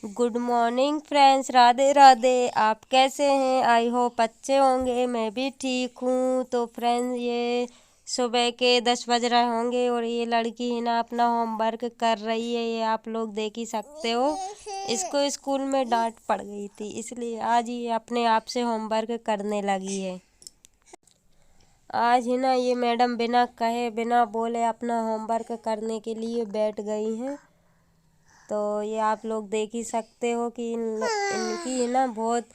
Good morning friends, Radhe Radhe. आप कैसे हैं? आई होप अच्छे होंगे। मैं भी ठीक हूँ। तो फ्रेंड्स, ये सुबह के 10 बज रहे होंगे और ये लड़की है ना अपना होमवर्क कर रही है। ये आप लोग देख ही सकते हो। इसको स्कूल में डांट पड़ गई थी, इसलिए आज ये अपने आप से होमवर्क करने लगी है। आज है ना ये मैडम बिना कहे बिना बोले अपना होमवर्क करने के लिए बैठ गई हैं। तो ये आप लोग देख ही सकते हो कि इनकी है ना बहुत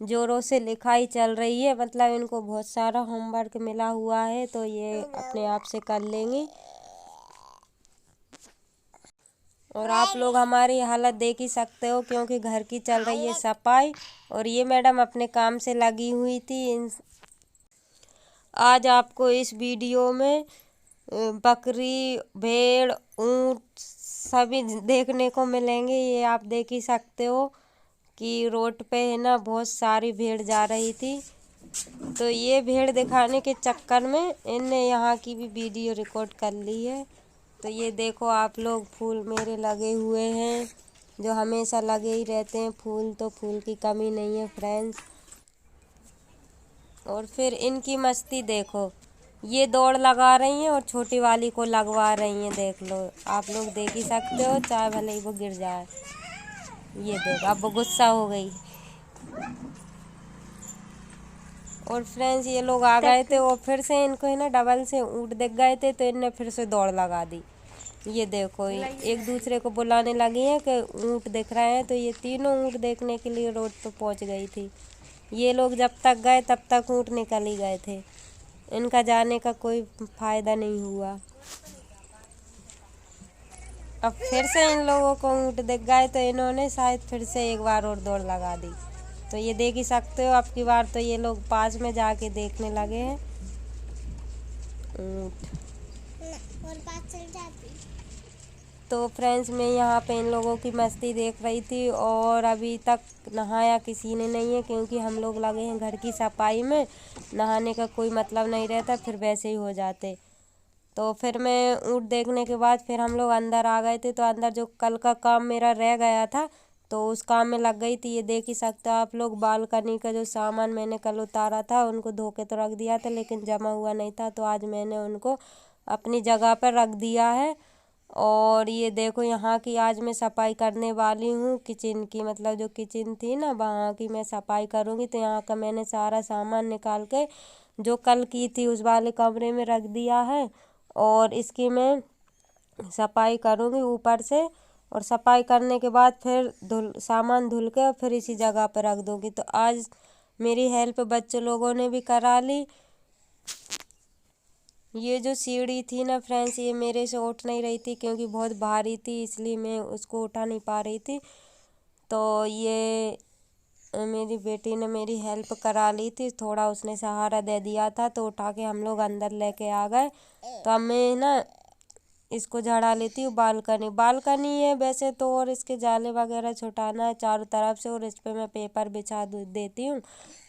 ज़ोरों से लिखाई चल रही है। मतलब इनको बहुत सारा होमवर्क मिला हुआ है, तो ये अपने आप से कर लेंगी। और आप लोग हमारी हालत देख ही सकते हो, क्योंकि घर की चल रही है सफाई और ये मैडम अपने काम से लगी हुई थी। आज आपको इस वीडियो में बकरी, भेड़, ऊंट सभी देखने को मिलेंगे। ये आप देख ही सकते हो कि रोड पे है ना बहुत सारी भेड़ जा रही थी। तो ये भेड़ दिखाने के चक्कर में इनने यहाँ की भी वीडियो रिकॉर्ड कर ली है। तो ये देखो आप लोग, फूल मेरे लगे हुए हैं जो हमेशा लगे ही रहते हैं। फूल तो फूल की कमी नहीं है फ्रेंड्स। और फिर इनकी मस्ती देखो, ये दौड़ लगा रही हैं और छोटी वाली को लगवा रही हैं। देख लो, आप लोग देख ही सकते हो, चाहे भले ही वो गिर जाए। ये देखो, अब वो गुस्सा हो गई। और फ्रेंड्स, ये लोग आ गए थे और फिर से इनको है ना डबल से ऊँट दिख गए थे, तो इनने फिर से दौड़ लगा दी। ये देखो, एक दूसरे को बुलाने लगी हैं कि ऊँट दिख रहे हैं। तो ये तीनों ऊँट देखने के लिए रोड पर पहुंच गई थी। ये लोग जब तक गए तब तक ऊँट निकल ही गए थे। इनका जाने का कोई फायदा नहीं हुआ। अब फिर से इन लोगों को ऊँट दिख गए, तो इन्होंने शायद फिर से एक बार और दौड़ लगा दी। तो ये देख ही सकते हो, अब की बार तो ये लोग पास में जाके देखने लगे हैं ऊँट। और बात चल जाती। तो फ्रेंड्स, मैं यहाँ पे इन लोगों की मस्ती देख रही थी और अभी तक नहाया किसी ने नहीं है, क्योंकि हम लोग लगे हैं घर की सफाई में। नहाने का कोई मतलब नहीं रहता, फिर वैसे ही हो जाते। तो फिर मैं ऊँट देखने के बाद फिर हम लोग अंदर आ गए थे। तो अंदर जो कल का काम मेरा रह गया था, तो उस काम में लग गई थी। ये देख ही सकते हो आप लोग, बालकनी का जो सामान मैंने कल उतारा था उनको धो के तो रख दिया था, लेकिन जमा हुआ नहीं था। तो आज मैंने उनको अपनी जगह पर रख दिया है। और ये देखो, यहाँ की आज मैं सफाई करने वाली हूँ किचन की। मतलब जो किचन थी ना, वहाँ की मैं सफाई करूँगी। तो यहाँ का मैंने सारा सामान निकाल के जो कल की थी उस वाले कमरे में रख दिया है। और इसकी मैं सफाई करूँगी ऊपर से। और सफाई करने के बाद फिर सामान धुल के फिर इसी जगह पर रख दूँगी। तो आज मेरी हेल्प बच्चों लोगों ने भी करा ली। ये जो सीढ़ी थी ना फ्रेंड्स, ये मेरे से उठ नहीं रही थी, क्योंकि बहुत भारी थी, इसलिए मैं उसको उठा नहीं पा रही थी। तो ये मेरी बेटी ने मेरी हेल्प करा ली थी, थोड़ा उसने सहारा दे दिया था। तो उठा के हम लोग अंदर लेके आ गए। तो अब मैं ना इसको झाड़ा लेती हूँ। बालकनी बालकनी है वैसे तो, और इसके जाले वगैरह छुटाना है चारों तरफ से। और इस पे मैं पेपर बिछा देती हूँ,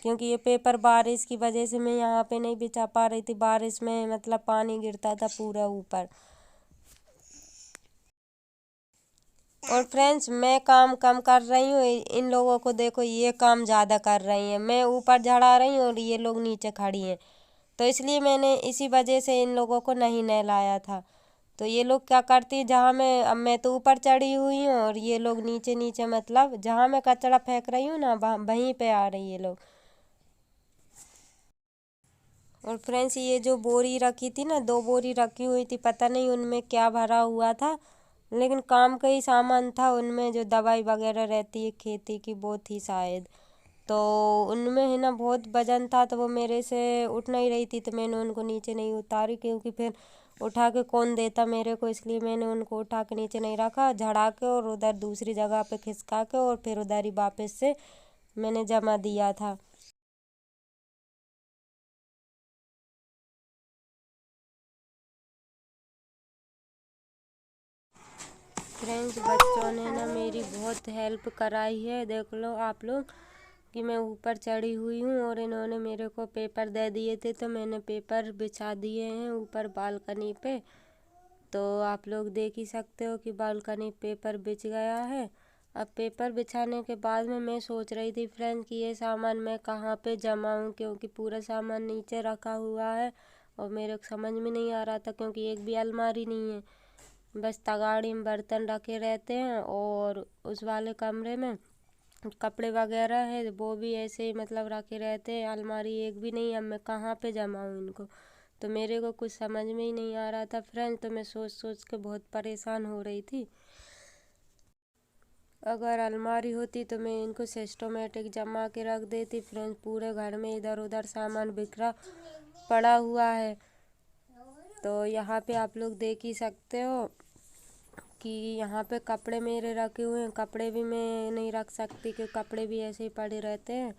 क्योंकि ये पेपर बारिश की वजह से मैं यहाँ पे नहीं बिछा पा रही थी। बारिश में मतलब पानी गिरता था पूरा ऊपर। और फ्रेंड्स, मैं काम कम कर रही हूँ, इन लोगों को देखो, ये काम ज़्यादा कर रही हैं। मैं ऊपर झाड़ा रही हूँ और ये लोग नीचे खड़ी हैं। तो इसलिए मैंने इसी वजह से इन लोगों को नहीं नहलाया था। तो ये लोग क्या करती है, जहाँ मैं अब मैं तो ऊपर चढ़ी हुई हूँ और ये लोग नीचे नीचे, मतलब जहाँ मैं कचरा फेंक रही हूँ ना वहीं पे आ रही है लोग। और फ्रेंड्स, ये जो बोरी रखी थी ना, 2 बोरी रखी हुई थी, पता नहीं उनमें क्या भरा हुआ था, लेकिन काम का ही सामान था। उनमें जो दवाई वगैरह रहती है खेती की, वो थी शायद। तो उनमें है ना बहुत वजन था, तो वो मेरे से उठ नहीं रही थी। तो मैंने उनको नीचे नहीं उतारी, क्योंकि फिर उठा के कौन देता मेरे को, इसलिए मैंने उनको उठा के नीचे नहीं रखा। झड़ा के और उधर दूसरी जगह पे खिसका के और फिर उधर ही वापस से मैंने जमा दिया था। फ्रेंड्स, बच्चों ने ना मेरी बहुत हेल्प कराई है। देख लो आप लोग कि मैं ऊपर चढ़ी हुई हूँ और इन्होंने मेरे को पेपर दे दिए थे, तो मैंने पेपर बिछा दिए हैं ऊपर बालकनी पे। तो आप लोग देख ही सकते हो कि बालकनी पेपर बिछ गया है। अब पेपर बिछाने के बाद में मैं सोच रही थी फ्रेंड्स कि ये सामान मैं कहाँ पे जमाऊँ, क्योंकि पूरा सामान नीचे रखा हुआ है और मेरे को समझ में नहीं आ रहा था, क्योंकि एक भी अलमारी नहीं है, बस तगाड़ी में बर्तन रखे रहते हैं और उस वाले कमरे में कपड़े वगैरह है वो भी ऐसे ही मतलब रखे रहते हैं, अलमारी एक भी नहीं है। अब मैं कहाँ पे जमाऊँ इनको, तो मेरे को कुछ समझ में ही नहीं आ रहा था फ्रेंड्स। तो मैं सोच सोच के बहुत परेशान हो रही थी। अगर अलमारी होती तो मैं इनको सिस्टमेटिक जमा के रख देती फ्रेंड्स। पूरे घर में इधर उधर सामान बिखरा पड़ा हुआ है। तो यहाँ पे आप लोग देख ही सकते हो कि यहाँ पे कपड़े मेरे रखे हुए हैं, कपड़े भी मैं नहीं रख सकती क्योंकि कपड़े भी ऐसे ही पड़े रहते हैं।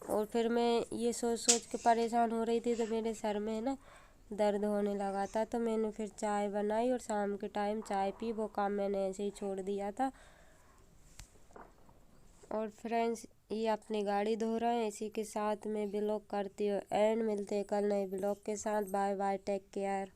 और फिर मैं ये सोच सोच के परेशान हो रही थी, तो मेरे सर में ना दर्द होने लगा था। तो मैंने फिर चाय बनाई और शाम के टाइम चाय पी, वो काम मैंने ऐसे ही छोड़ दिया था। और फ्रेंड्स ये अपनी गाड़ी धो रहे हैं। इसी के साथ मैं ब्लॉग करती हूँ एंड मिलते हैं कल नए ब्लॉग के साथ। Bye bye, take care.